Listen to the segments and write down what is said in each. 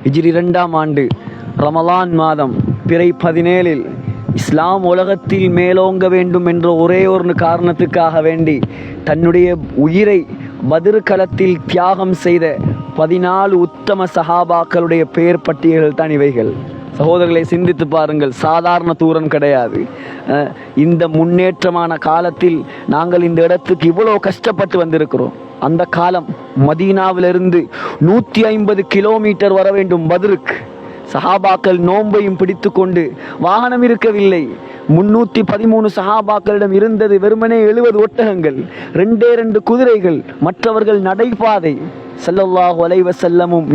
ஹிஜ்ரி 2ஆம் ஆண்டு ரமலான் மாதம் பிறை 17 இஸ்லாம் உலகத்தில் மேலோங்க வேண்டும் என்ற ஒரே ஒரு காரணத்துக்காக வேண்டி தன்னுடைய உயிரை பத்ர் களத்தில் தியாகம் செய்த 14 உத்தம சஹாபாக்களுடைய பெயர் பட்டியல்கள் தான் இவைகள். சகோதரர்களை சிந்தித்து பாருங்கள், சாதாரண தூரம் கிடையாது. இந்த முன்னேற்றமான காலத்தில் நாங்கள் இந்த இடத்துக்கு இவ்வளோ கஷ்டப்பட்டு வந்திருக்கிறோம். அந்த காலம் மதீனாவிலிருந்து 150 கிலோமீட்டர் வர வேண்டும் பத்ருக்கு. சஹாபாக்கள் நோன்பையும் பிடித்து கொண்டு வாகனம் இருக்கவில்லை. 313 சஹாபாக்களிடம் இருந்தது வெறுமனே 70 ஒட்டகங்கள், 2 குதிரைகள், மற்றவர்கள் நடைபாதை. ஸல்லல்லாஹு அலைஹி வஸல்லமும்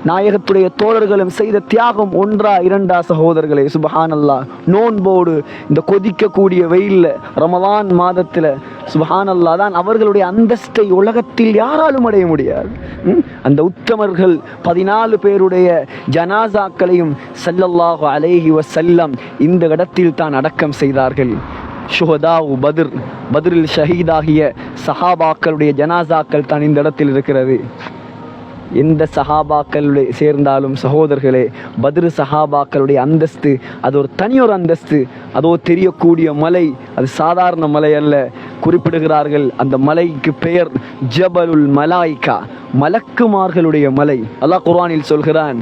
நாயகத்துடைய தோழர்களும் செய்த தியாகம் ஒன்றா இரண்டா சகோதரர்களே? சுப்ஹானல்லாஹ். நோன்போடு இந்த கொதிக்கக்கூடிய வெயில்ல ரமலான் மாதத்தில் சுப்ஹானல்லாஹ் தான் அவர்களுடைய அந்தஸ்தை உலகத்தில் யாராலும் அடைய முடியாது. அந்த உத்தமர்கள் 14 பேருடைய ஜனாசாக்களையும் ஸல்லல்லாஹு அலைஹி வஸல்லம் இந்த இடத்தில் தான் அடக்கம் செய்தார்கள். ஷுஹதாவு பத்ரில் ஷஹீதாகிய சஹாபாக்களுடைய ஜனாசாக்கள் தான் இந்த இடத்தில் இருக்கிறது. எந்த சஹாபாக்களுடைய சேர்ந்தாலும் சகோதரர்களே, பத்ரு சஹாபாக்களுடைய அந்தஸ்து அது ஒரு தனியொரு அந்தஸ்து. அதோ தெரியக்கூடிய மலை அது சாதாரண மலை அல்ல. குறிப்பிடுகிறார்கள் அந்த மலைக்கு பெயர் ஜபலுல் மலாய்கா, மலக்குமார்களுடைய மலை. அல்லாஹ் குர்ஆனில் சொல்கிறான்,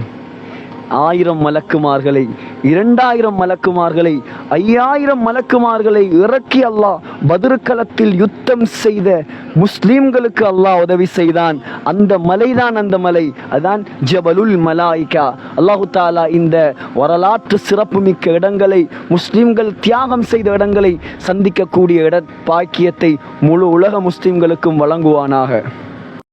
1000 மலக்குமார்களை, 2000 மலக்குமார்களை, 5000 மலக்குமார்களை இறக்கி அல்லாஹ் பத்ருக்களத்தில் யுத்தம் செய்த முஸ்லிம்களுக்கு அல்லாஹ் உதவி செய்தான். அந்த மலைதான் அந்த மலை, அதுதான் ஜபலுல் மலாய்கா. அல்லாஹு தாலா இந்த வரலாற்று சிறப்புமிக்க இடங்களை, முஸ்லிம்கள் தியாகம் செய்த இடங்களை சந்திக்கக்கூடிய பாக்கியத்தை முழு உலக முஸ்லிம்களுக்கும் வழங்குவானாக.